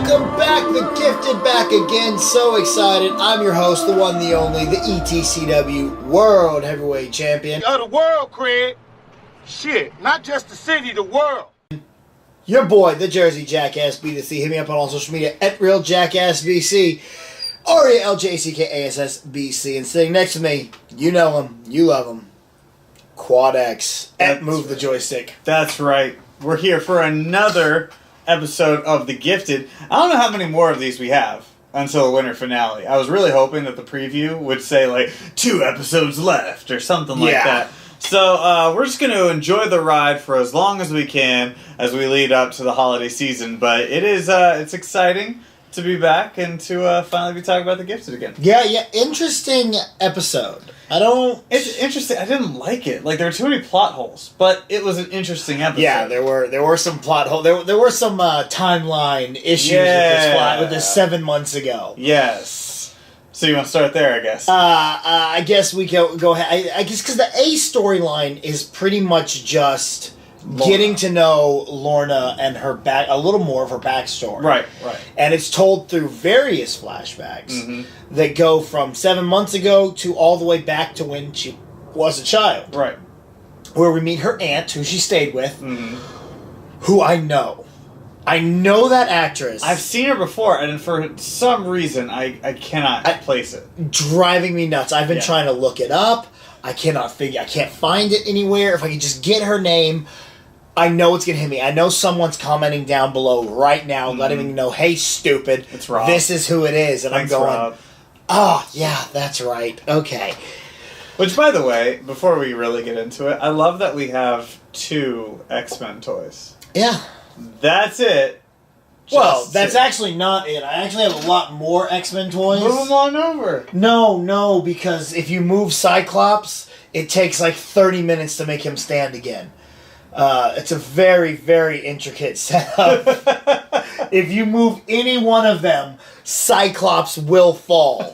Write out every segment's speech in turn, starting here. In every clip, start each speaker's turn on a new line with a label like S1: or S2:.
S1: Welcome back, the gifted back again. So excited. I'm your host, the one, the only, the ETCW World Heavyweight Champion.
S2: Of the world, Craig. Shit, not just the city, the world.
S1: Your boy, the Jersey Jackass B.C. Hit me up on all social media at real Jackass B.C. RELJCKASS B.C. And sitting next to me, you know him, you love him, Quad X at Move the Joystick.
S3: That's right. We're here for another episode of The Gifted. I don't know how many more of these we have until the winter finale. I was really hoping that the preview would say, like, 2 episodes left or something like that. So, we're just going to enjoy the ride for as long as we can as we lead up to the holiday season. But it is, it's exciting to be back and to finally be talking about The Gifted again.
S1: Yeah, interesting episode.
S3: It's interesting. I didn't like it. Like, there were too many plot holes, but it was an interesting episode.
S1: Yeah, there were some plot holes. There were some timeline issues with this 7 months ago.
S3: Yes. So you want to start there, I guess?
S1: I guess we go ahead. I guess because the A storyline is pretty much just getting to know Lorna and a little more of her backstory.
S3: Right.
S1: And it's told through various flashbacks that go from 7 months ago to all the way back to when she was a child.
S3: Right.
S1: Where we meet her aunt, who she stayed with, who I know. I know that actress.
S3: I've seen her before, and for some reason, I cannot place it.
S1: Driving me nuts. I've been trying to look it up. I can't find it anywhere. If I could just get her name, I know it's going to hit me. I know someone's commenting down below right now, letting me know, hey, stupid,
S3: it's Rob.
S1: This is who it is. And
S3: Thanks,
S1: I'm going,
S3: Rob.
S1: Oh, yeah, that's right. Okay.
S3: Which, by the way, before we really get into it, I love that we have 2 X-Men toys.
S1: Yeah.
S3: That's it.
S1: Well, that's actually not it. I actually have a lot more X-Men toys.
S3: Move them on over.
S1: No, because if you move Cyclops, it takes like 30 minutes to make him stand again. It's a very, very intricate setup. If you move any one of them, Cyclops will fall.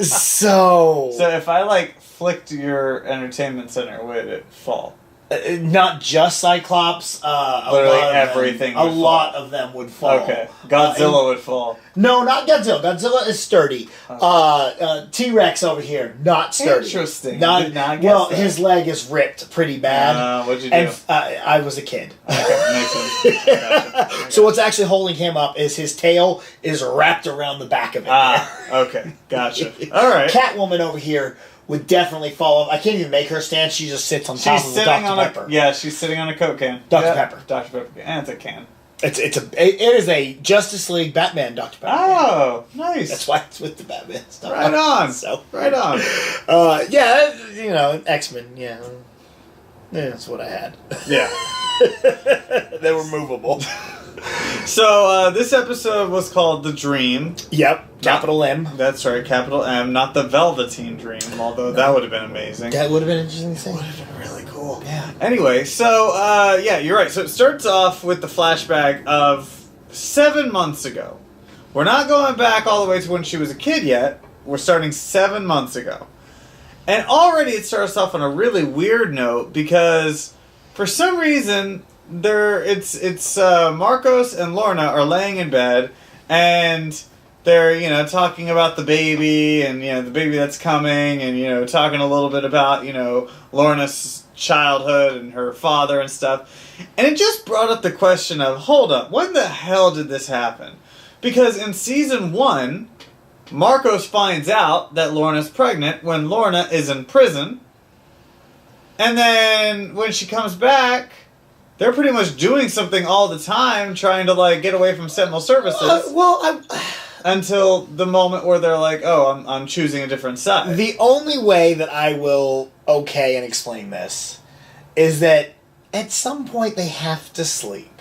S1: So
S3: if I, flicked your entertainment center, would it fall?
S1: Not just Cyclops.
S3: Literally everything.
S1: A lot of them would fall.
S3: Okay, Godzilla would fall.
S1: No, not Godzilla. Godzilla is sturdy. T-Rex over here, not sturdy.
S3: Interesting.
S1: Did not guess that. His leg is ripped pretty bad.
S3: What'd you do?
S1: And I was a kid.
S3: Okay, makes sense. Gotcha.
S1: So what's actually holding him up is his tail is wrapped around the back of it.
S3: Okay, gotcha. All right.
S1: Catwoman over here would definitely fall off. I can't even make her stand. She just sits on top of the Dr. Pepper.
S3: Yeah, she's sitting on a Coke can.
S1: Dr. Pepper.
S3: Dr. Pepper. And it's a can.
S1: It is a Justice League Batman Dr. Pepper.
S3: Oh, nice.
S1: That's why it's with the Batman stuff.
S3: Right on.
S1: So
S3: right on.
S1: X-Men. Yeah, that's what I had.
S3: Yeah.
S1: They were movable.
S3: So, this episode was called The dreaM.
S1: Yep, capital M.
S3: That's right, capital M, not the Velveteen Dream, although that would have been amazing.
S1: That would have been interesting to see.
S3: Would have been really cool.
S1: Yeah.
S3: Anyway, so, you're right. So it starts off with the flashback of 7 months ago. We're not going back all the way to when she was a kid yet. We're starting 7 months ago. And already it starts off on a really weird note because for some reason it's Marcos and Lorna are laying in bed and they're talking about the baby and the baby that's coming and talking a little bit about Lorna's childhood and her father and stuff, and it just brought up the question of, hold up, when the hell did this happen? Because in season 1 Marcos finds out that Lorna's pregnant when Lorna is in prison, and then when she comes back, they're pretty much doing something all the time, trying to get away from Sentinel Services. Until the moment where they're like, "Oh, I'm choosing a different side."
S1: The only way that I will and explain this is that at some point they have to sleep.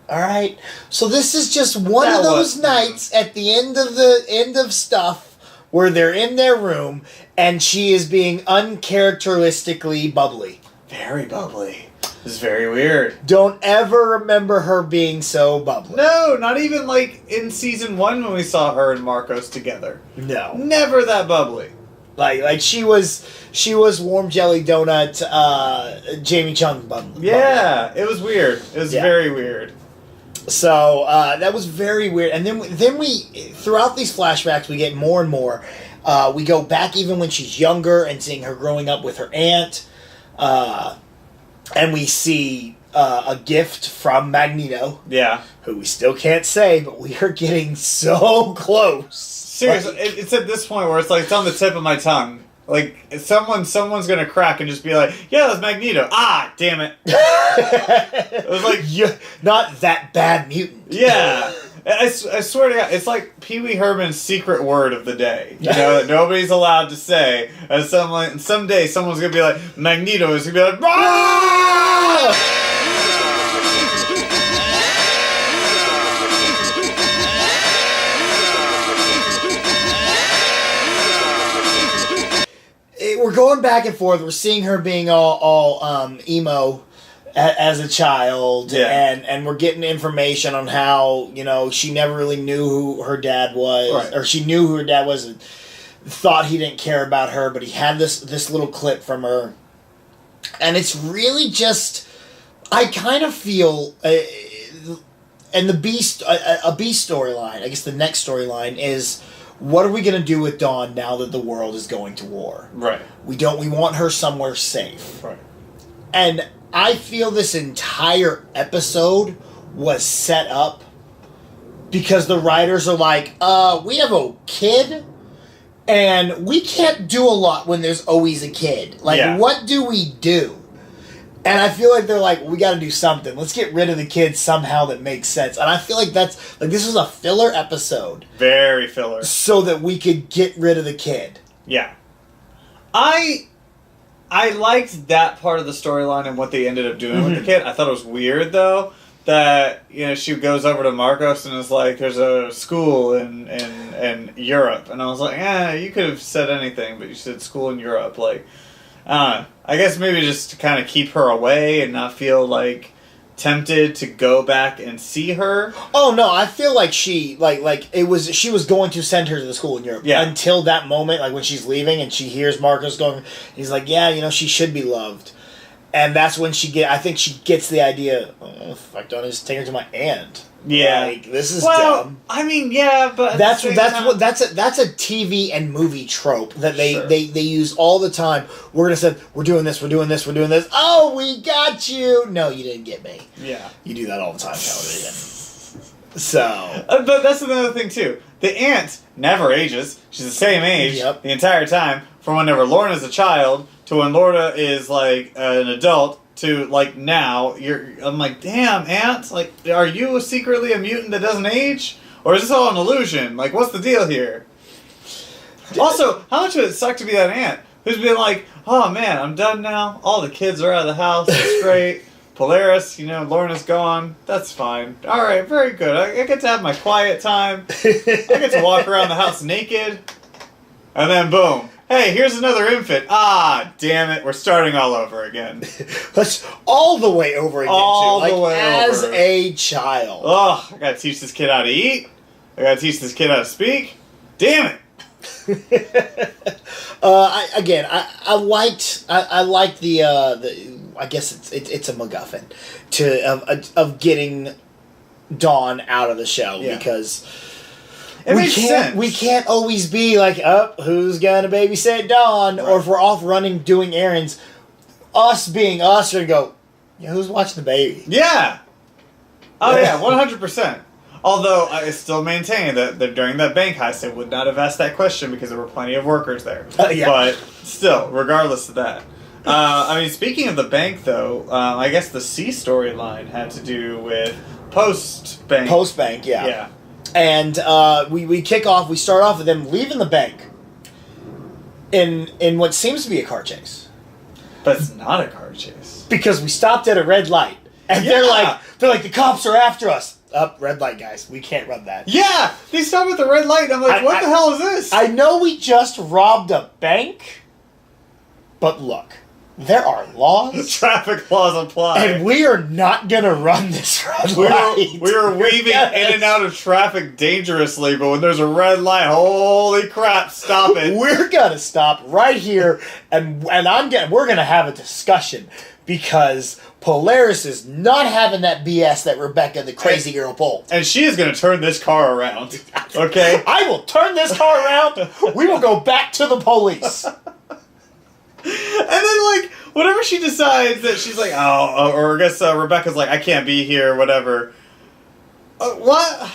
S1: All right, so this is just one of those nights at the end of stuff where they're in their room and she is being uncharacteristically bubbly.
S3: Very bubbly. This is very weird.
S1: Don't ever remember her being so bubbly.
S3: No, not even in season 1 when we saw her and Marcos together.
S1: No.
S3: Never that bubbly.
S1: Like she was warm jelly donut Jamie Chung bubbly.
S3: Yeah, it was weird. It was very weird.
S1: So that was very weird. And then we throughout these flashbacks we get more and more. We go back even when she's younger and seeing her growing up with her aunt, and we see a gift from Magneto.
S3: Yeah,
S1: who we still can't say, but we are getting so close.
S3: Seriously, it's at this point where it's like it's on the tip of my tongue. Like someone's gonna crack and just be like, "Yeah, that's Magneto." Ah, damn it! It was like,
S1: not that bad mutant.
S3: Yeah, I swear to God, it's like Pee Wee Herman's secret word of the day. You know that nobody's allowed to say. And someday someone's gonna be like, Magneto is gonna be like, "Ah!"
S1: We're going back and forth. We're seeing her being all emo as a child, and we're getting information on how, you know, she never really knew who her dad was,
S3: right.
S1: or she knew who her dad was and thought he didn't care about her, but he had this little clip from her, and it's really just, I kind of feel, and the B storyline, I guess the next storyline is, what are we going to do with Dawn now that the world is going to war?
S3: Right.
S1: We want her somewhere safe.
S3: Right.
S1: And I feel this entire episode was set up because the writers are like, we have a kid and we can't do a lot when there's always a kid. Like, what do we do? And I feel like they're like, we got to do something. Let's get rid of the kids somehow that makes sense. And I feel like this was a filler episode.
S3: Very filler.
S1: So that we could get rid of the kid.
S3: Yeah. I liked that part of the storyline and what they ended up doing with the kid. I thought it was weird, though, that, you know, she goes over to Marcos and is like, there's a school in Europe. And I was like, you could have said anything, but you said school in Europe. Like, I guess maybe just to kind of keep her away and not feel like tempted to go back and see her.
S1: Oh no, I feel like she she was going to send her to the school in Europe until that moment, like when she's leaving and she hears Marcos going. He's like, yeah, you know, she should be loved, and that's when I think she gets the idea. Oh, fuck, don't I just take her to my aunt?
S3: Yeah,
S1: like, this is dumb.
S3: I mean, yeah, but
S1: that's a TV and movie trope that they use all the time. We're doing this. Oh, we got you. No, you didn't get me.
S3: Yeah,
S1: you do that all the time, television. So,
S3: but that's another thing too. The aunt never ages. She's the same age the entire time, from whenever Lorna's a child to when Lorna is like an adult. To, like, now, I'm like, damn, aunt, like, are you secretly a mutant that doesn't age? Or is this all an illusion? Like, what's the deal here? Also, how much would it suck to be that aunt who's been like, oh, man, I'm done now. All the kids are out of the house. It's great. Polaris, you know, Lorna's gone. That's fine. All right, very good. I get to have my quiet time. I get to walk around the house naked. And then, boom. Hey, here's another infant. Ah, damn it. We're starting all over again.
S1: That's all the way over again,
S3: all
S1: too.
S3: The way
S1: as
S3: over.
S1: a child.
S3: Oh, I gotta teach this kid how to eat. I gotta teach this kid how to speak. Damn it.
S1: I liked the I guess it's a MacGuffin of getting Dawn out of the show because
S3: it makes sense.
S1: We can't always be like, who's gonna babysit Dawn? Right. Or if we're off running doing errands, us being us, we're gonna go, who's watching the baby?
S3: Yeah. Oh yeah, 100%. Although I still maintain that during that bank heist, I would not have asked that question because there were plenty of workers there. But still, regardless of that. I mean, speaking of the bank, though, I guess the C storyline had to do with post-bank.
S1: Post-bank, yeah.
S3: Yeah.
S1: And we start off with them leaving the bank in what seems to be a car chase.
S3: But it's not a car chase.
S1: Because we stopped at a red light. And they're like, the cops are after us. Red light, guys. We can't run that.
S3: Yeah! They stopped at the red light, and I'm like, what the hell is this?
S1: I know we just robbed a bank, but look, there are laws.
S3: Traffic laws apply.
S1: And we are not going to run this red light.
S3: We were weaving in and out of traffic dangerously, but when there's a red light, holy crap, stop it.
S1: We're going to stop right here, and we're going to have a discussion, because Polaris is not having that BS that Rebecca, the crazy girl, pulled.
S3: And she is going to turn this car around. Okay?
S1: I will turn this car around. We will go back to the police.
S3: And then, like, whenever she decides that she's like, oh, or I guess Rebecca's like, I can't be here, whatever. What?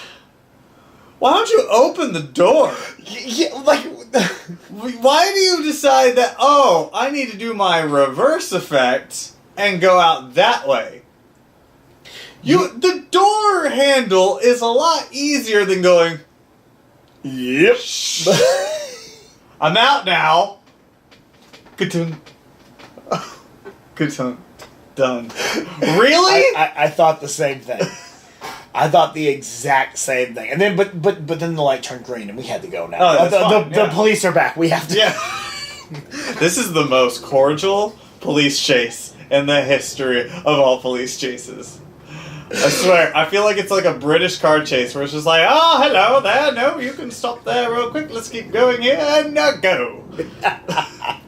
S3: Why don't you open the door?
S1: Yeah, like,
S3: why do you decide that, oh, I need to do my reverse effect and go out that way? The door handle is a lot easier than going,
S1: yep.
S3: I'm out now. Good done. Really?
S1: I thought the same thing. I thought the exact same thing. And then, but then the light turned green and we had to go now.
S3: Oh, that's fine,
S1: the police are back. We have to.
S3: Yeah. This is the most cordial police chase in the history of all police chases. I swear, I feel like it's like a British car chase where it's just like, oh, hello there, no, you can stop there real quick, let's keep going here, and now go.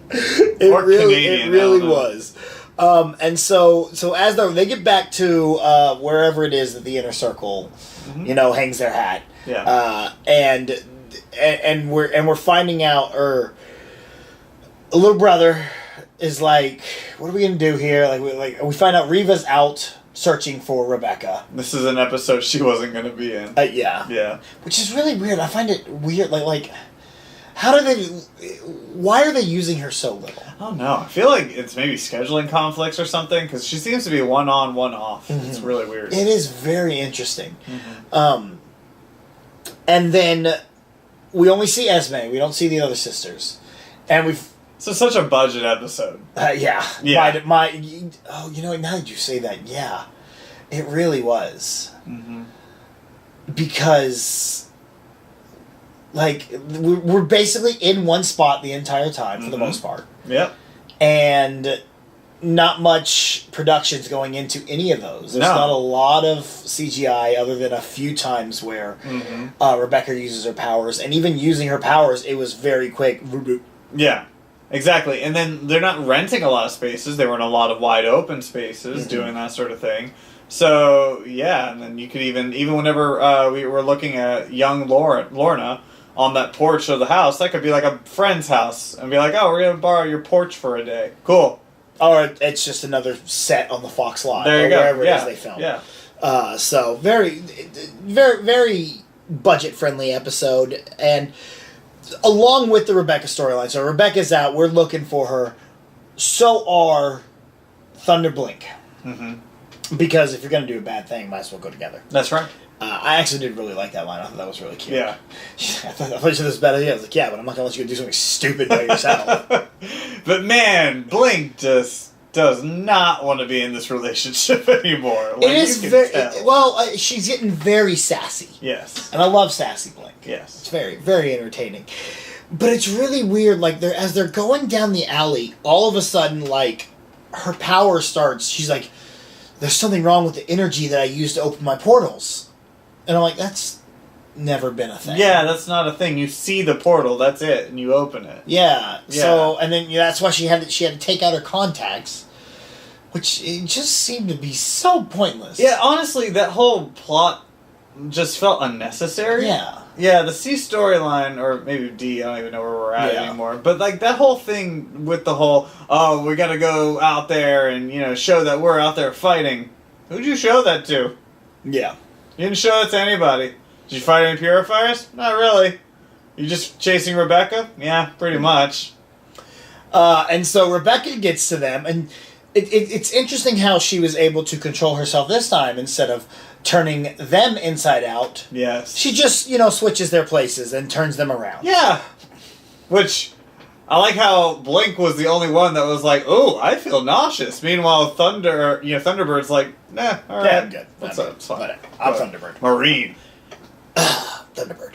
S1: It really was. And so as they get back to wherever it is that the inner circle, hangs their hat.
S3: Yeah.
S1: And we're finding out, or a little brother is like, what are we gonna do here? We find out Reva's out searching for Rebecca.
S3: This is an episode she wasn't gonna be in.
S1: Yeah.
S3: Yeah.
S1: Which is really weird. I find it weird. Why are they using her so little?
S3: I don't know. I feel like it's maybe scheduling conflicts or something, because she seems to be one on, one off. Mm-hmm. It's really weird.
S1: It is very interesting. Mm-hmm. And then we only see Esme. We don't see the other sisters. And
S3: So such a budget episode.
S1: Yeah.
S3: Yeah.
S1: Now that you say that, yeah. It really was.
S3: Mm-hmm.
S1: Because... we're basically in one spot the entire time, for the most part.
S3: Yep.
S1: And not much production's going into any of those. There's not a lot of CGI other than a few times where Rebecca uses her powers. And even using her powers, it was very quick.
S3: Yeah, exactly. And then they're not renting a lot of spaces. They were in a lot of wide open spaces doing that sort of thing. So, yeah, and then you could even whenever we were looking at young Lorna on that porch of the house, that could be like a friend's house, and be like, oh, we're going to borrow your porch for a day. Cool.
S1: Or it's just another set on the Fox lot.
S3: There you go.
S1: Wherever it is they film.
S3: Yeah.
S1: So, very, very, very budget-friendly episode, and along with the Rebecca storyline. So, Rebecca's out, we're looking for her. So are Thunder Blink. Mm-hmm. Because if you're going to do a bad thing, might as well go together.
S3: That's right.
S1: I actually did really like that line. I thought that was really cute.
S3: Yeah.
S1: I thought you said this bad idea. I was like, yeah, but I'm not going to let you do something stupid by yourself.
S3: But man, Blink just does not want to be in this relationship anymore.
S1: It is very... she's getting very sassy.
S3: Yes.
S1: And I love sassy Blink.
S3: Yes.
S1: It's very, very entertaining. But it's really weird, as they're going down the alley, all of a sudden, her power starts... She's like, there's something wrong with the energy that I use to open my portals. And I'm like, that's never been a thing.
S3: Yeah, that's not a thing. You see the portal, that's it, and you open it.
S1: Yeah. So, and then that's why she had to take out her contacts, which it just seemed to be so pointless.
S3: Yeah, honestly, that whole plot just felt unnecessary.
S1: Yeah.
S3: Yeah, the C storyline, or maybe D, I don't even know where we're at anymore. But that whole thing with the whole, oh, we gotta go out there and, show that we're out there fighting. Who'd you show that to?
S1: Yeah.
S3: You didn't show that to anybody. Did you fight any purifiers? Not really. You just chasing Rebecca? Yeah, pretty much.
S1: And so Rebecca gets to them, and it's interesting how she was able to control herself this time instead of turning them inside out.
S3: Yes.
S1: She just, switches their places and turns them around.
S3: Yeah. Which, I like how Blink was the only one that was like, "Oh, I feel nauseous." Meanwhile, Thunderbird's like, "Nah, all right,
S1: yeah, I'm good.
S3: What's up? It's fine.
S1: I'm Thunderbird.
S3: Marine.
S1: Thunderbird.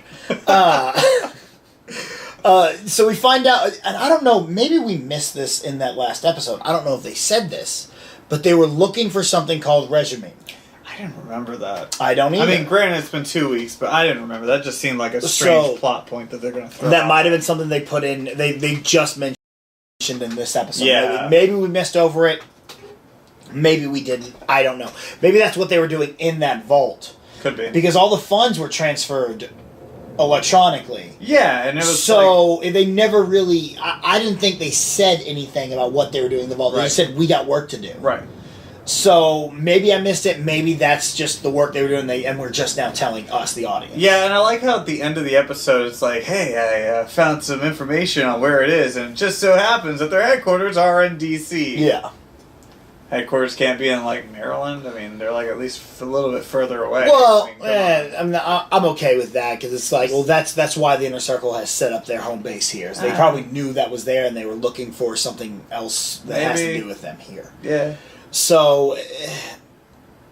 S1: So we find out, and I don't know, maybe we missed this in that last episode. I don't know if they said this, but they were looking for something called regimen.
S3: I didn't remember that.
S1: I don't either.
S3: I mean, granted, it's been 2 weeks, but I didn't remember. That just seemed like a strange plot point that they're going to throw
S1: That might
S3: out.
S1: have been something they put in, they just mentioned in this episode.
S3: Yeah.
S1: Maybe we missed over it. Maybe we didn't. I don't know. Maybe that's what they were doing in that vault.
S3: Could be.
S1: Because all the funds were transferred electronically.
S3: Yeah, and it was
S1: so they never really... I didn't think they said anything about what they were doing in the vault. They just said, we got work to do.
S3: Right.
S1: So maybe I missed it. Maybe that's just the work they were doing, and we're just now telling us, the audience.
S3: Yeah, and I like how at the end of the episode it's like, hey, I found some information on where it is, and it just so happens that their headquarters are in D.C.
S1: Yeah.
S3: Headquarters can't be in, like, Maryland? I mean, they're, like, at least a little bit further away.
S1: Well,
S3: I mean,
S1: I'm okay with that, because it's like, well, that's why the Inner Circle has set up their home base here. So they probably knew that was there, and they were looking for something else that has to do with them here.
S3: Yeah.
S1: So,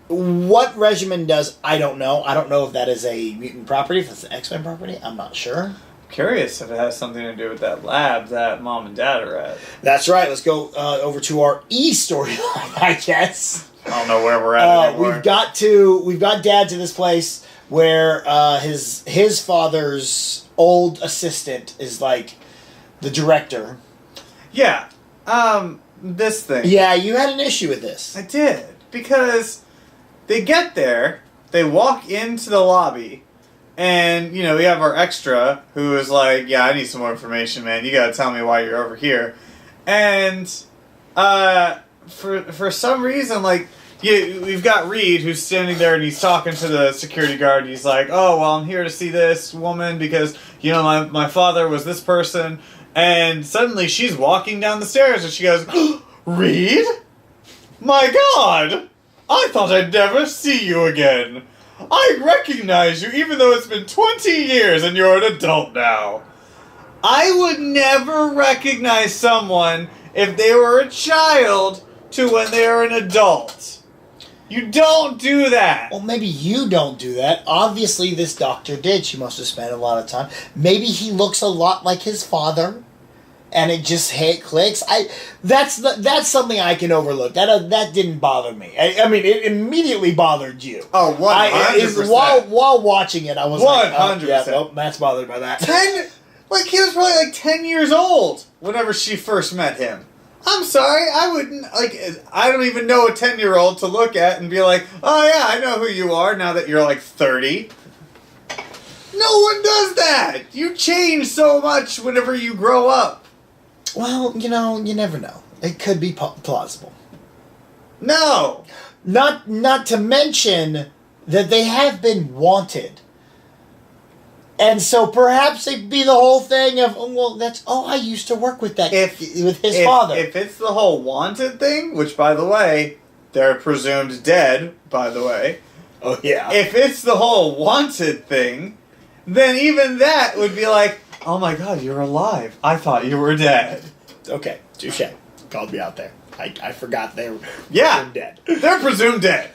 S1: what regimen does, I don't know. I don't know if that is a mutant property, if it's an X-Men property. I'm not sure.
S3: Curious if it has something to do with that lab that Mom and Dad are at.
S1: That's right. Let's go over to our E storyline, I guess.
S3: I don't know where we're at anymore.
S1: We've got Dad to this place where his father's old assistant is like the director.
S3: Yeah. This thing.
S1: Yeah, you had an issue with this.
S3: I did. Because they get there, they walk into the lobby, and, you know, we have our extra who is like, yeah, I need some more information, man. You gotta tell me why you're over here. And, for some reason, like, we've got Reed who's standing there and he's talking to the security guard. He's like, oh, well, I'm here to see this woman because, you know, my father was this person. And suddenly she's walking down the stairs and she goes, Reed? My God! I thought I'd never see you again. I recognize you even though it's been 20 years and you're an adult now. I would never recognize someone if they were a child to when they are an adult. You don't do that.
S1: Well, maybe you don't do that. Obviously, this doctor did. She must have spent a lot of time. Maybe he looks a lot like his father, and it just clicks. That's something I can overlook. That didn't bother me. I mean, it immediately bothered you.
S3: Oh, 100%.
S1: While watching it, I was
S3: 100%.
S1: like, oh, yeah, nope, Matt's bothered by that.
S3: He was probably like 10 years old whenever she first met him. I'm sorry, I wouldn't, I don't even know a 10-year-old to look at and be like, oh yeah, I know who you are now that you're like 30. No one does that! You change so much whenever you grow up.
S1: Well, you know, you never know. It could be plausible.
S3: No!
S1: Not to mention that they have been wanted. And so perhaps it'd be the whole thing of, oh, well, I used to work with with his father.
S3: If it's the whole wanted thing, which, by the way, they're presumed dead, by the way.
S1: Oh, yeah.
S3: If it's the whole wanted thing, then even that would be like, oh my God, you're alive. I thought you were dead.
S1: Okay, touche. Called me out there. I forgot they were
S3: presumed
S1: dead.
S3: They're presumed dead.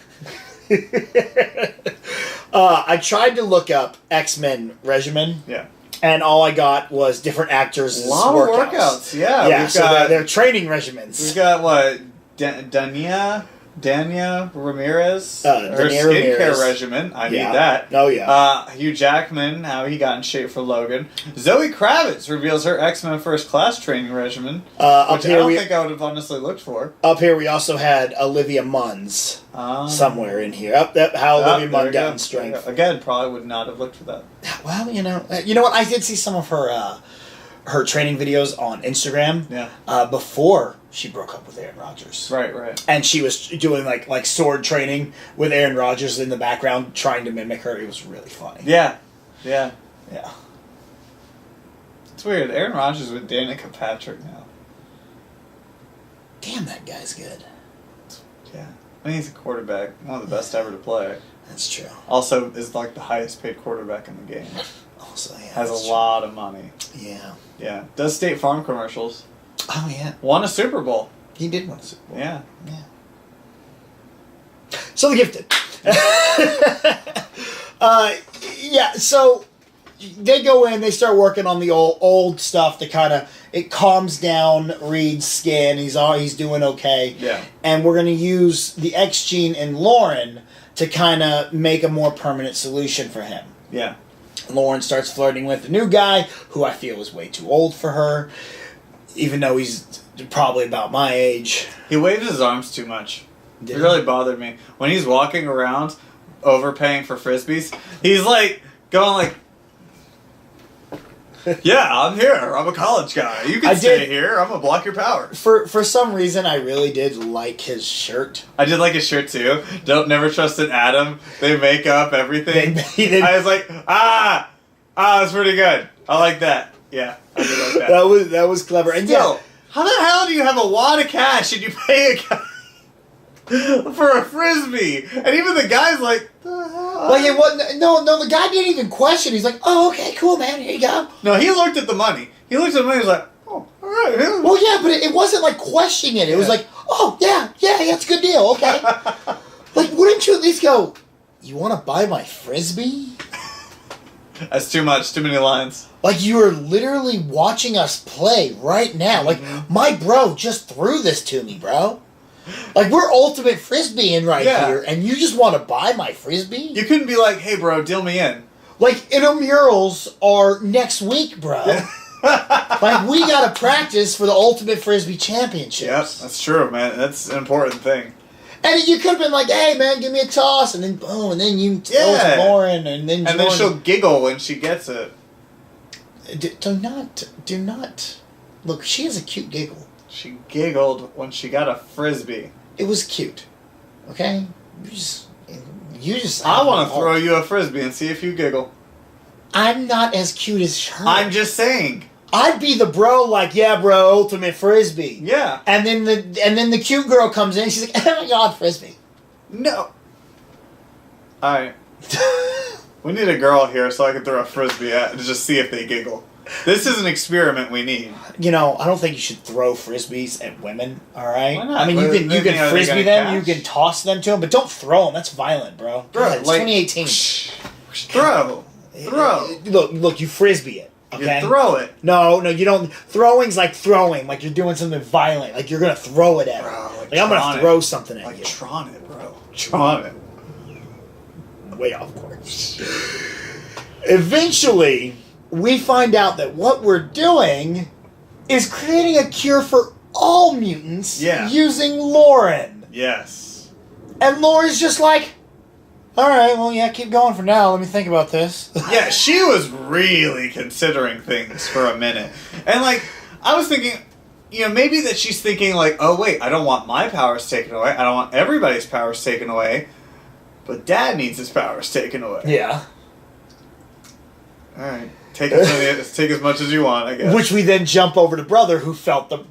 S1: I tried to look up X-Men regimen.
S3: Yeah.
S1: And all I got was different actors'
S3: A lot of workouts, yeah.
S1: Yeah, so they're training regimens.
S3: We've got, what, Dania Ramirez, her skincare regimen. I need that.
S1: Oh, yeah.
S3: Hugh Jackman, how he got in shape for Logan. Zoe Kravitz reveals her X-Men First Class training regimen, which I don't think I would have honestly looked for.
S1: Up here, we also had Olivia Munn's somewhere in here. How Olivia Munn got in strength.
S3: Again, probably would not have looked for that.
S1: Well, you know what? I did see some of her training videos on Instagram.
S3: Yeah.
S1: Before she broke up with Aaron Rodgers.
S3: Right.
S1: And she was doing like sword training with Aaron Rodgers in the background, trying to mimic her. It was really funny.
S3: Yeah. It's weird. Aaron Rodgers with Danica Patrick now.
S1: Damn, that guy's good.
S3: Yeah. I mean, he's a quarterback. One of the best ever to play.
S1: That's true.
S3: Also, is like the highest paid quarterback in the game.
S1: Also, yeah.
S3: Has a lot of money.
S1: Yeah.
S3: Yeah. Does State Farm commercials.
S1: Oh, yeah.
S3: Won a Super Bowl.
S1: He did win a Super Bowl.
S3: Yeah.
S1: So The Gifted. So they go in, they start working on the old stuff to kind of, it calms down Reed's skin. He's doing okay.
S3: Yeah.
S1: And we're going to use the X gene in Lauren to kind of make a more permanent solution for him.
S3: Yeah.
S1: Lauren starts flirting with the new guy, who I feel is way too old for her, even though he's probably about my age.
S3: He waves his arms too much. It really bothered me. When he's walking around overpaying for Frisbees, he's like, going like, yeah, I'm here. I'm a college guy. You can stay here. I'm going to block your power.
S1: For some reason, I really did like his shirt.
S3: I did like his shirt, too. Never trust an atom. They make up everything. I was like, that's pretty good. I like that. Yeah, I did like that.
S1: That was clever. And
S3: still, how the hell do you have a wad of cash and you pay a guy for a Frisbee? And even the guy's like, the hell?
S1: Like, no, the guy didn't even question. He's like, oh, okay, cool, man, here you go.
S3: No, he looked at the money. He was like, oh, all right.
S1: Well, yeah, but it wasn't like questioning it. It was like, oh, yeah, it's a good deal, okay. Like, wouldn't you at least go, you want to buy my Frisbee?
S3: That's too much. Too many lines.
S1: Like, you are literally watching us play right now. Like, my bro just threw this to me, bro. Like, we're ultimate Frisbeeing right here, and you just want to buy my Frisbee?
S3: You couldn't be like, hey, bro, deal me in.
S1: Like, intramurals are next week, bro. Like, we got to practice for the Ultimate Frisbee Championships.
S3: Yep, that's true, man. That's an important thing.
S1: And you could have been like, hey, man, give me a toss, and then boom, and then you throw it to Lauren, and then
S3: she'll giggle when she gets it.
S1: Do not. Look, she has a cute giggle.
S3: She giggled when she got a Frisbee.
S1: It was cute. Okay? You just...
S3: I want to throw you a Frisbee and see if you giggle.
S1: I'm not as cute as her.
S3: I'm just saying.
S1: I'd be the bro, like, yeah, bro, ultimate Frisbee.
S3: Yeah.
S1: And then the cute girl comes in, and she's like, oh my god, Frisbee.
S3: No. Alright. We need a girl here so I can throw a Frisbee at and just see if they giggle. This is an experiment we need.
S1: You know, I don't think you should throw Frisbees at women, alright?
S3: Why not?
S1: I mean, you can Frisbee them, you can toss them to them, but don't throw them. That's violent, bro.
S3: Bro,
S1: it's 2018.
S3: Throw.
S1: Look, you Frisbee it. Okay?
S3: You throw it.
S1: No, you don't. Throwing's like throwing. Like you're doing something violent. Like you're going to throw it at her. Like I'm going to throw something at you.
S3: Like Tron it, bro. Tron it.
S1: Way off course. Eventually, we find out that what we're doing is creating a cure for all mutants using Lauren.
S3: Yes.
S1: And Lauren's just like, all right, well, yeah, keep going for now. Let me think about this.
S3: Yeah, she was really considering things for a minute. And, like, I was thinking, maybe that she's thinking, like, oh, wait, I don't want my powers taken away. I don't want everybody's powers taken away. But Dad needs his powers taken away.
S1: Yeah.
S3: All right. Take as much as you want, I guess.
S1: Which we then jump over to Brother, who felt the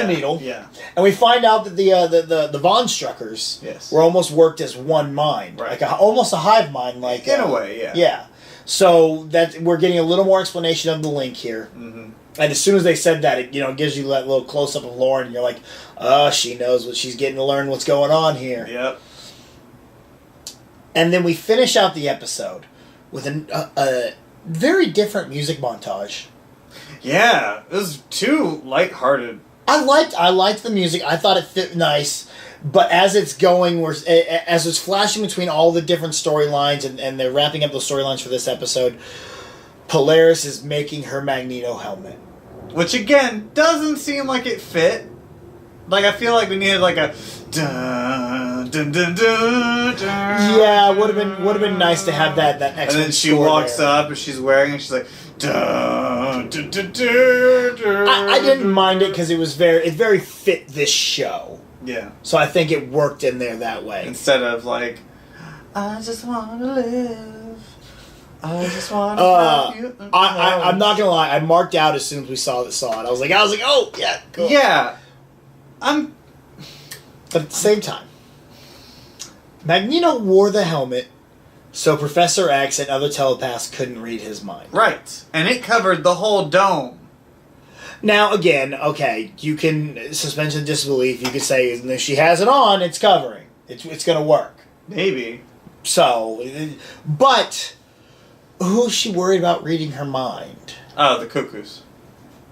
S1: needle.
S3: Yeah.
S1: And we find out that the Von Struckers were almost worked as one mind.
S3: Right.
S1: Like almost a hive mind. Like
S3: in a way, yeah.
S1: Yeah. So that we're getting a little more explanation of the link here.
S3: Mm-hmm.
S1: And as soon as they said that, it gives you that little close-up of Lauren, and you're like, oh, she knows what she's getting to learn what's going on here.
S3: Yep.
S1: And then we finish out the episode with a very different music montage.
S3: Yeah, it was too lighthearted.
S1: I liked the music. I thought it fit nice, but as it's going, as it's flashing between all the different storylines, and they're wrapping up those storylines for this episode, Polaris is making her Magneto helmet,
S3: which again doesn't seem like it fit. Like I feel like we needed like a dun dun dun dun. dun.
S1: Yeah, would have been nice to have that extra.
S3: And then she walks up and she's wearing it. She's like. Dun, dun, dun, dun, dun.
S1: I didn't mind it because it very fit this show.
S3: Yeah.
S1: So I think it worked in there that way.
S3: Instead of like, I just want to live. I just want to love you.
S1: I'm not gonna lie. I marked out as soon as we saw it. I was like, oh yeah, cool.
S3: Yeah.
S1: But at the same time, Magneto wore the helmet. So Professor X and other telepaths couldn't read his mind.
S3: Right. And it covered the whole dome.
S1: Now, again, okay, you can suspension of disbelief. You could say, if she has it on, it's covering. It's going to work.
S3: Maybe.
S1: So, but who's she worried about reading her mind?
S3: Oh, the Cuckoos.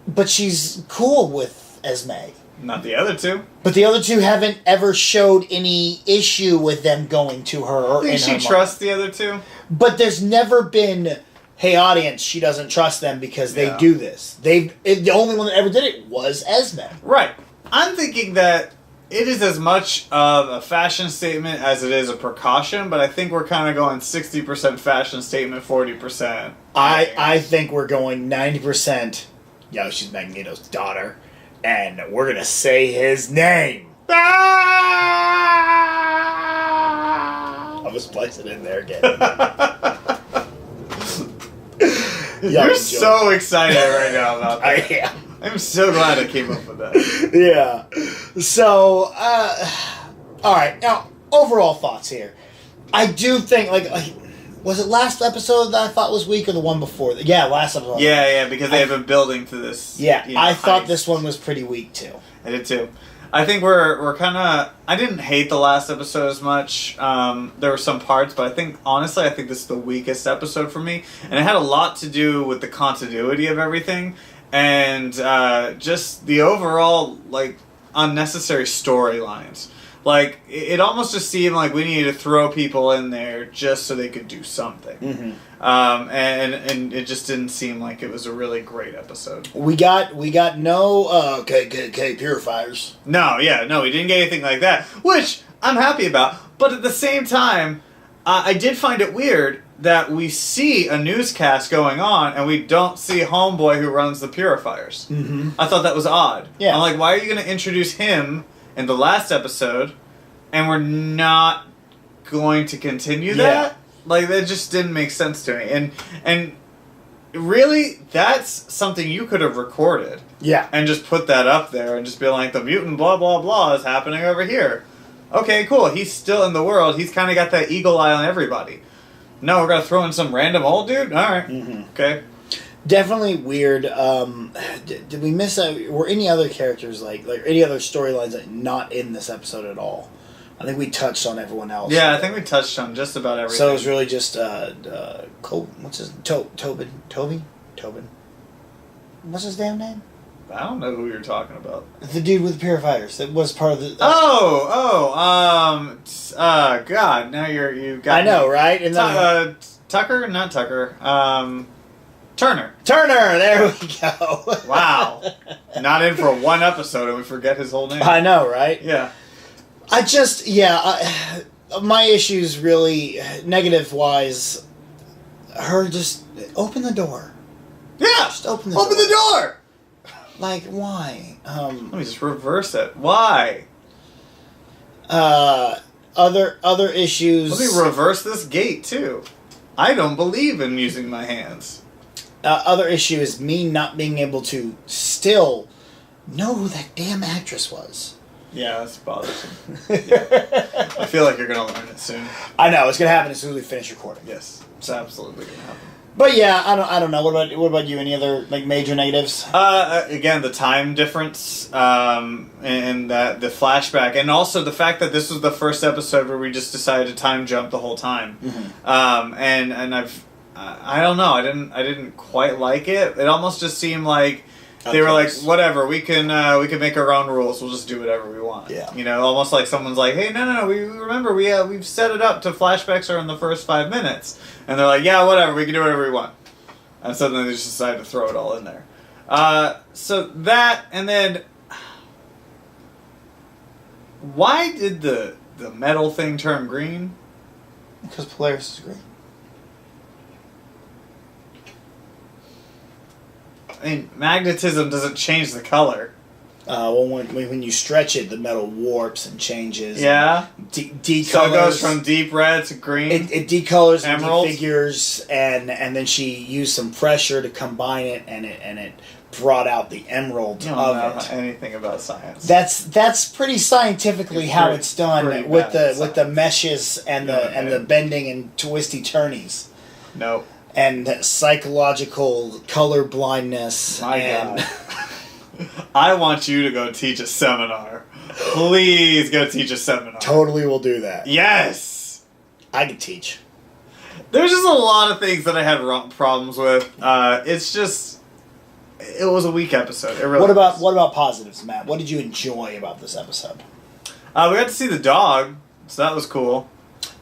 S1: But she's cool with Esme.
S3: Not the other two.
S1: But the other two haven't ever showed any issue with them going to her or in her
S3: think she trusts the other two?
S1: But there's never been, hey audience, she doesn't trust them because they do this. The only one that ever did it was Esme.
S3: Right. I'm thinking that it is as much of a fashion statement as it is a precaution, but I think we're kind of going 60% fashion statement, 40%.
S1: I think we're going 90%. Yo, she's Magneto's daughter, and we're gonna say his name. I'll just place it in there again.
S3: You're so excited right now about that.
S1: I am.
S3: I'm so glad I came up with that.
S1: Yeah. So, all right. Now, overall thoughts here. I do think, like, was it last episode that I thought was weak, or the one before? Yeah, last episode.
S3: Yeah, because they have been building to this.
S1: Yeah, I thought this one was pretty weak too.
S3: I did too. I think we're kind of. I didn't hate the last episode as much. There were some parts, but I think this is the weakest episode for me, and it had a lot to do with the continuity of everything, and just the overall like unnecessary storylines. Like it almost just seemed like we needed to throw people in there just so they could do something, and it just didn't seem like it was a really great episode.
S1: We got no KKK purifiers.
S3: No, we didn't get anything like that, which I'm happy about. But at the same time, I did find it weird that we see a newscast going on and we don't see Homeboy who runs the purifiers. Mm-hmm. I thought that was odd. Yeah. I'm like, why are you going to introduce him in the last episode, and we're not going to continue that? Like, that just didn't make sense to me. And really, that's something you could have recorded. Yeah. And just put that up there and just be like, the mutant blah, blah, blah is happening over here. Okay, cool. He's still in the world. He's kind of got that eagle eye on everybody. No, we're going to throw in some random old dude? All right. Mm-hmm. Okay.
S1: Definitely weird. Did we miss out? Were any other characters like any other storylines that not in this episode at all? I think we touched on everyone else.
S3: Yeah, I think we touched on just about everything.
S1: So it was really just what's his Tobin? What's his damn name?
S3: I don't know who you're talking about.
S1: The dude with the purifiers that was part of the.
S3: God! Now you got.
S1: I know, right? And
S3: Tucker, not Tucker. Turner.
S1: There we go.
S3: Wow. Not in for one episode and we forget his whole name.
S1: I know, right?
S3: Yeah.
S1: My issues really, negative-wise, her just open the door.
S3: Yeah.
S1: Just open the door.
S3: Open the door!
S1: Like, why?
S3: Let me just reverse it. Why?
S1: Other issues...
S3: Let me reverse this gate, too. I don't believe in using my hands.
S1: Other issue is me not being able to still know who that damn actress was.
S3: Yeah, that's bothersome. Yeah. I feel like you're going to learn it soon.
S1: I know, it's going to happen as soon as we finish recording.
S3: Yes, it's absolutely going to happen.
S1: But yeah, I don't know. What about you? Any other like major negatives?
S3: Again, the time difference, and that the flashback, and also the fact that this was the first episode where we just decided to time jump the whole time. Mm-hmm. And I don't know. I didn't quite like it. It almost just seemed like they were like, whatever. We can make our own rules. We'll just do whatever we want. Yeah. You know, almost like someone's like, hey, no. We've set it up to flashbacks are in the first 5 minutes, and they're like, yeah, whatever. We can do whatever we want. And so then they just decided to throw it all in there. So that, and then why did the metal thing turn green?
S1: Because Polaris is green.
S3: I mean, magnetism doesn't change the color.
S1: Well, when you stretch it, the metal warps and changes.
S3: Yeah.
S1: Decolors.
S3: So it goes from deep red to green.
S1: It decolors
S3: emeralds.
S1: And defigures, and then she used some pressure to combine it, and it brought out the emerald
S3: you don't
S1: of
S3: know
S1: it.
S3: Anything about science?
S1: That's pretty scientifically how it's done with the meshes and the bending and twisty turnies.
S3: Nope.
S1: And psychological color blindness.
S3: My God. I want you to go teach a seminar. Please go teach a seminar.
S1: Totally will do that.
S3: Yes!
S1: I can teach.
S3: There's just a lot of things that I had problems with. It was a weak episode. It really
S1: what about positives, Matt? What did you enjoy about this episode?
S3: We got to see the dog, so that was cool.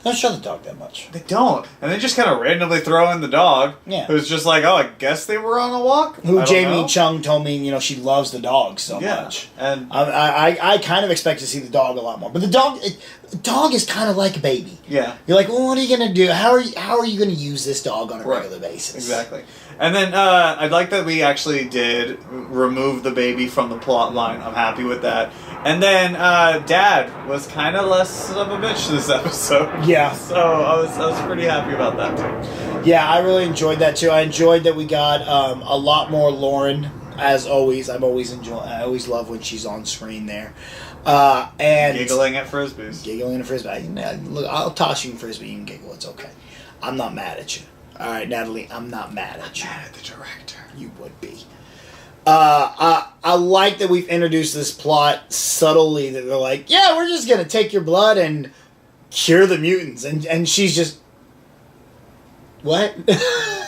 S1: They don't show the dog that much.
S3: They don't. And they just kind of randomly throw in the dog.
S1: Yeah.
S3: Who's just like, oh, I guess they were on a walk?
S1: Who Jamie Chung told me, she loves the dog so much.
S3: And
S1: I kind of expect to see the dog a lot more. But the dog is kind of like a baby.
S3: Yeah.
S1: You're like, well, what are you going to do? How are you going to use this dog on a regular basis?
S3: Exactly. And then I'd like that we actually did remove the baby from the plot line. I'm happy with that. And then Dad was kind of less of a bitch this episode.
S1: Yeah.
S3: So I was pretty happy about that too.
S1: Yeah, I really enjoyed that too. I enjoyed that we got a lot more Lauren, as always. I always love when she's on screen there. And
S3: giggling at frisbees.
S1: Giggling at frisbee. Look, I'll toss you in frisbee. You can giggle. It's okay. I'm not mad at you. All right, Natalie, I'm not mad at you.
S3: I'm mad at the director.
S1: You would be. I like that we've introduced this plot subtly, that they're like, yeah, we're just going to take your blood and cure the mutants. And she's just, what?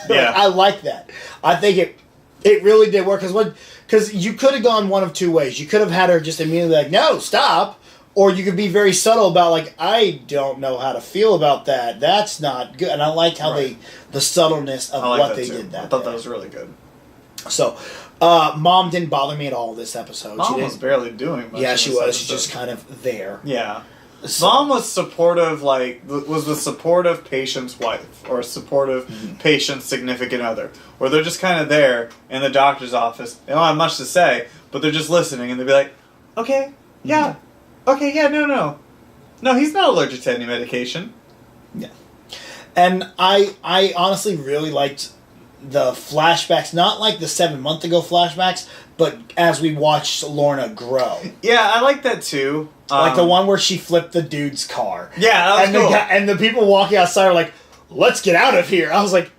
S3: Yeah.
S1: I like that. I think it really did work. Because you could have gone one of two ways. You could have had her just immediately like, no, stop. Or you could be very subtle about, like, I don't know how to feel about that. That's not good. And I liked how the subtleness of what they did that.
S3: I thought that was really good.
S1: So, Mom didn't bother me at all this episode.
S3: Mom was barely doing much.
S1: Yeah, she was. She's just kind of there.
S3: Yeah. So, Mom was supportive, was the supportive patient's wife, or supportive patient's significant other. Where they're just kind of there in the doctor's office. They don't have much to say, but they're just listening, and they'll be like, okay, yeah. Okay, yeah, no. No, he's not allergic to any medication.
S1: Yeah. And I honestly really liked the flashbacks, not like the 7 month ago flashbacks, but as we watched Lorna grow.
S3: Yeah, I like that too.
S1: Like the one where she flipped the dude's car.
S3: Yeah, that was cool.
S1: And the people walking outside are like, let's get out of here. I was like,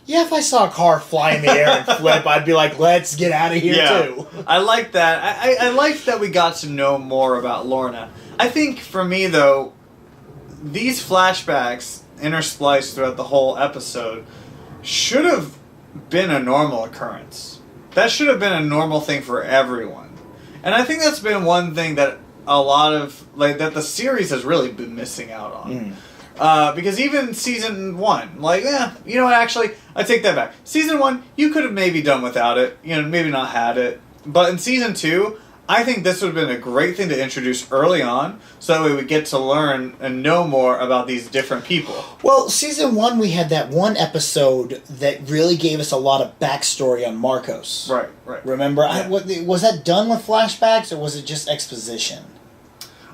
S1: yeah, if I saw a car fly in the air and flip, I'd be like, let's get out of here too.
S3: I like that. I liked that we got to know more about Lorna. I think for me, though, these flashbacks interspliced throughout the whole episode should have been a normal occurrence. That should have been a normal thing for everyone. And I think that's been one thing that that the series has really been missing out on. Because even season 1, you know what, actually, I take that back. Season 1, you could have maybe done without it, maybe not had it. But in season 2, I think this would have been a great thing to introduce early on, so that way we get to learn and know more about these different people.
S1: Well, season 1, we had that one episode that really gave us a lot of backstory on Marcos.
S3: Right.
S1: Remember?
S3: Yeah.
S1: Was that done with flashbacks, or was it just exposition?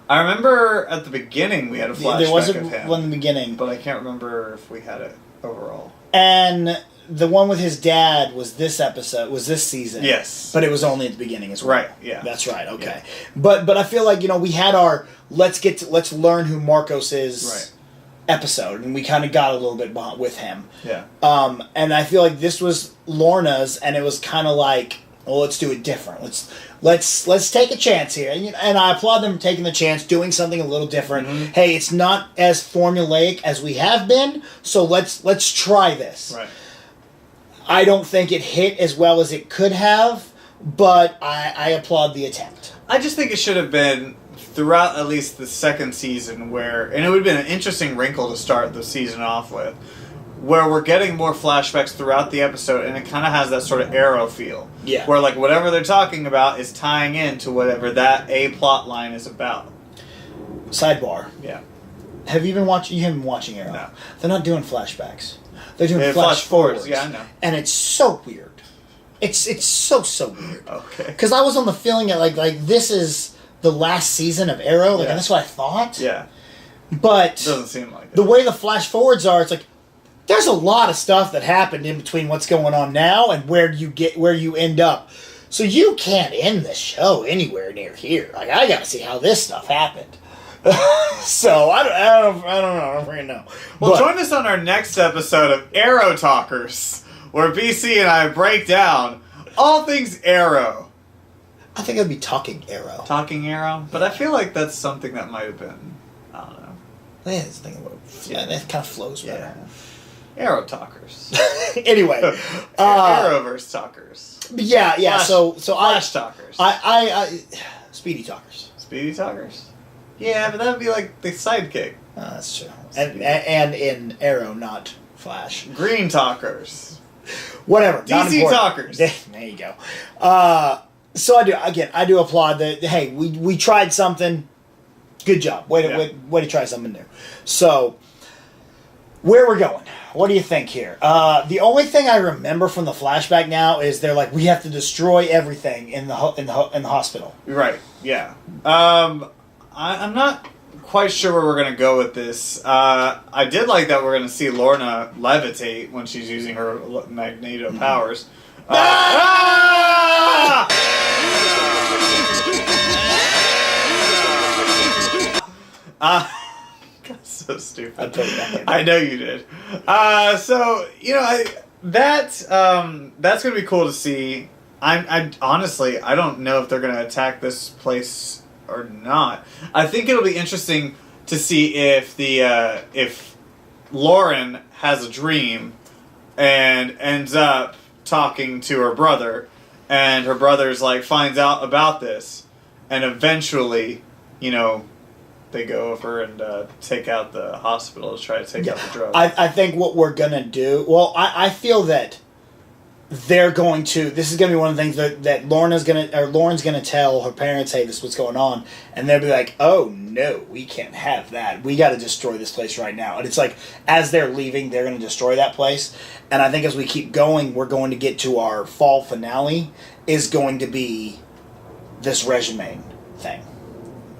S3: I remember at the beginning we had a flashback
S1: there was
S3: of him.
S1: one in the beginning.
S3: But I can't remember if we had it overall.
S1: And the one with his dad was this season.
S3: Yes.
S1: But it was only at the beginning as well.
S3: Right, yeah.
S1: That's right, okay.
S3: Yeah.
S1: But I feel like, we had our let's learn who Marcos is episode, and we kind of got a little bit with him.
S3: Yeah.
S1: And I feel like this was Lorna's, and it was kind of like, well, let's do it different. Let's take a chance here, and I applaud them for taking the chance, doing something a little different. Mm-hmm. Hey, it's not as formulaic as we have been, so let's try this.
S3: Right.
S1: I don't think it hit as well as it could have, but I applaud the attempt.
S3: I just think it should have been throughout at least the second season and it would have been an interesting wrinkle to start the season off with, where we're getting more flashbacks throughout the episode, and it kind of has that sort of Arrow feel.
S1: Yeah.
S3: Where, whatever they're talking about is tying into whatever that plot line is about.
S1: Sidebar.
S3: Yeah.
S1: Have you been watching? You haven't been watching Arrow.
S3: No.
S1: They're not doing flashbacks. They're doing flash forwards.
S3: Yeah, I know.
S1: And it's so weird. It's so weird.
S3: Okay.
S1: Because I was on the feeling that like this is the last season of Arrow. And that's what I thought.
S3: Yeah.
S1: But
S3: it doesn't seem like it.
S1: The way the flash forwards are, it's like there's a lot of stuff that happened in between what's going on now and where you end up. So you can't end the show anywhere near here. Like, I gotta see how this stuff happened. So I don't know. I don't really know.
S3: Well, join us on our next episode of Arrow Talkers, where BC and I break down all things Arrow.
S1: I think I'd be Talking Arrow.
S3: Talking Arrow? But I feel like that's something that might have been, I don't know.
S1: Yeah, it's thinking about that kind of flows better.
S3: Arrow Talkers.
S1: Anyway.
S3: Arrowverse Talkers.
S1: Yeah.
S3: Flash, Flash Talkers.
S1: I Speedy Talkers.
S3: Speedy Talkers? Yeah, but that would be like the sidekick.
S1: Oh, that's true. And in Arrow, not Flash.
S3: Green Talkers.
S1: Whatever.
S3: DC Talkers.
S1: There you go. So I do applaud that. Hey, we tried something. Good job. Way to try something new. So, where we're going? What do you think here? The only thing I remember from the flashback now is they're like, we have to destroy everything in the hospital.
S3: Right. Yeah. I'm not quite sure where we're gonna go with this. I did like that we're gonna see Lorna levitate when she's using her magneto powers. So stupid.
S1: I put it back in.
S3: I know you did. So that's gonna be cool to see. I honestly I don't know if they're gonna attack this place or not. I think it'll be interesting to see if Lauren has a dream and ends up talking to her brother, and her brother's like finds out about this, and eventually, they go over and take out the hospital to try to take out the drugs.
S1: I think what we're gonna do. Well, I feel that they're going to. This is gonna be one of the things that Lauren's gonna tell her parents, "Hey, this is what's going on," and they'll be like, "Oh no, we can't have that. We got to destroy this place right now." And it's like as they're leaving, they're gonna destroy that place. And I think as we keep going, we're going to get to our fall finale. Is going to be this regimen thing.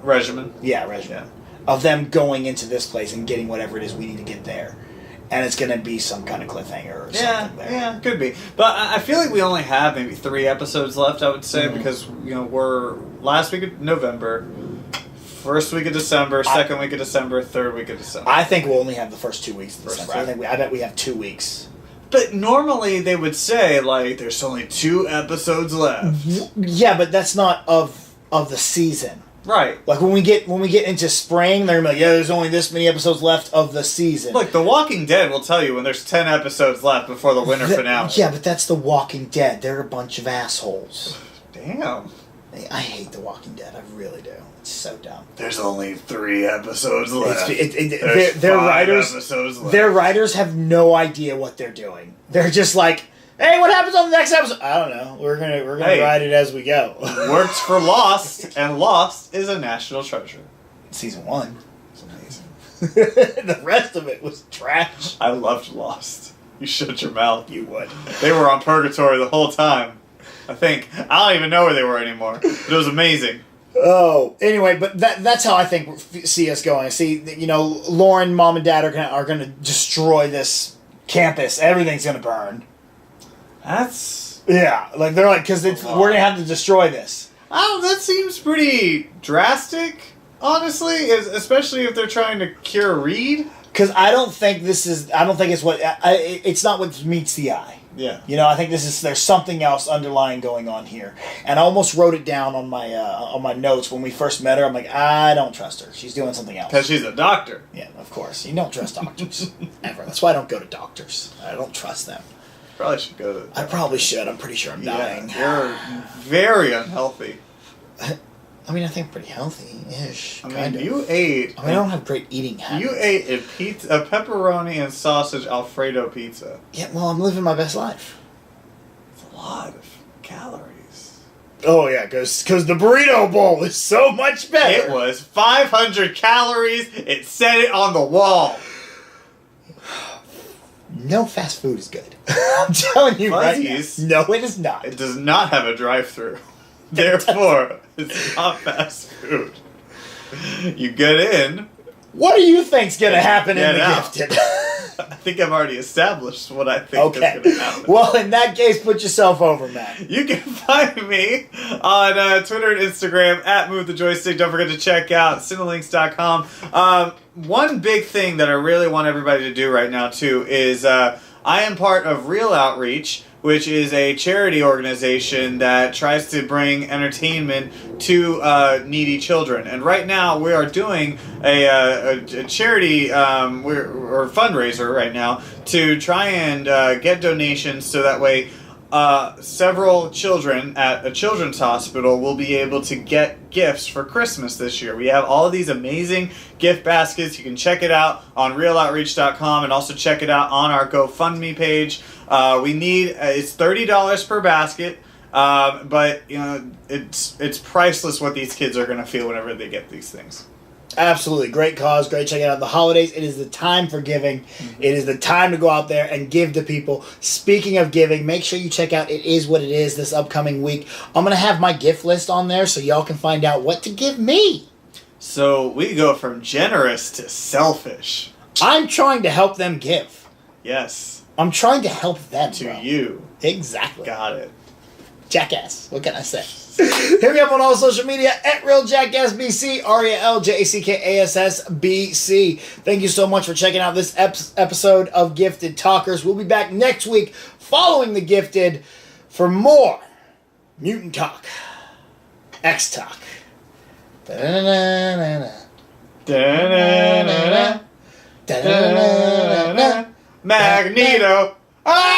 S3: Regimen?
S1: Yeah, regimen. Of them going into this place and getting whatever it is we need to get there. And it's going to be some kind of cliffhanger or something there.
S3: Yeah, could be. But I feel like we only have maybe 3 episodes left, I would say, because, we're last week of November, first week of December, second week of December, third week of December.
S1: I think we'll only have the first 2 weeks of December. I bet we have 2 weeks.
S3: But normally they would say, like, there's only 2 episodes left.
S1: Yeah, but that's not of the season.
S3: Right.
S1: Like when we get into spring, they're gonna be like, there's only this many episodes left of the season.
S3: Look, The Walking Dead will tell you when there's 10 episodes left before the winter finale.
S1: Yeah, but that's The Walking Dead. They're a bunch of assholes.
S3: Damn.
S1: I hate The Walking Dead. I really do. It's so dumb.
S3: There's only 3 episodes left.
S1: Their writers,
S3: episodes left.
S1: Their writers have no idea what they're doing. They're just like, hey, what happens on the next episode? I don't know. We're gonna write it as we go.
S3: Works for Lost, and Lost is a national treasure.
S1: Season 1 was amazing. The rest of it was trash.
S3: I loved Lost. You shut your mouth.
S1: You would.
S3: They were on purgatory the whole time. I think. I don't even know where they were anymore. But it was amazing.
S1: Oh, anyway, but that's how I think see us going. See, Lauren, Mom, and Dad are gonna destroy this campus. Everything's gonna burn.
S3: That's...
S1: Yeah, like they're like, because we're gonna have to destroy this.
S3: That seems pretty drastic, honestly, especially if they're trying to cure Reed.
S1: Because I don't think it's what... it's not what meets the eye.
S3: Yeah.
S1: I think there's something else underlying going on here. And I almost wrote it down on my notes when we first met her. I'm like, I don't trust her. She's doing something else.
S3: Because she's a doctor.
S1: Yeah, of course. You don't trust doctors. Ever. That's why I don't go to doctors. I don't trust them.
S3: Probably should go to...
S1: I probably should. I'm pretty sure I'm dying.
S3: You're very unhealthy.
S1: I mean, I think I'm pretty healthy-ish.
S3: You ate...
S1: I don't have great eating habits.
S3: You ate a pepperoni and sausage Alfredo pizza.
S1: Yeah, well, I'm living my best life.
S3: It's a lot of calories.
S1: Oh, yeah, because the burrito bowl is so much better.
S3: It was 500 calories. It said it on the wall.
S1: No fast food is good. I'm telling you
S3: Fuzzies,
S1: right now. No, it is not.
S3: It does not have a drive-thru. Therefore, it's not fast food. You get in.
S1: What do you think's going to happen in The
S3: out.
S1: Gifted?
S3: I think I've already established what I think is going to happen.
S1: Well, in that case, put yourself over, Matt.
S3: You can find me on Twitter and Instagram at Move the Joystick. Don't forget to check out Cinelinx.com. One big thing that I really want everybody to do right now, too, is I am part of Real Outreach, which is a charity organization that tries to bring entertainment to needy children. And right now, we are doing a charity or fundraiser right now to try and get donations so that way several children at a children's hospital will be able to get gifts for Christmas this year. We have all of these amazing gift baskets. You can check it out on realoutreach.com and also check it out on our GoFundMe page. It's $30 per basket, but you know it's priceless what these kids are going to feel whenever they get these things.
S1: Absolutely. Great cause. Great checking out the holidays. It is the time for giving. Mm-hmm. It is the time to go out there and give to people. Speaking of giving, make sure you check out It Is What It Is this upcoming week. I'm going to have my gift list on there so y'all can find out what to give me.
S3: So we go from generous to selfish.
S1: I'm trying to help them give.
S3: Yes.
S1: I'm trying to help them.
S3: To you.
S1: Exactly.
S3: Got it.
S1: Jackass. What can I say? Hit me up on all social media at Real Jackass B.C. RealJackass B.C. Thank you so much for checking out this episode of Gifted Talkers. We'll be back next week following the Gifted for more Mutant Talk, X Talk.
S3: Magneto. Ah!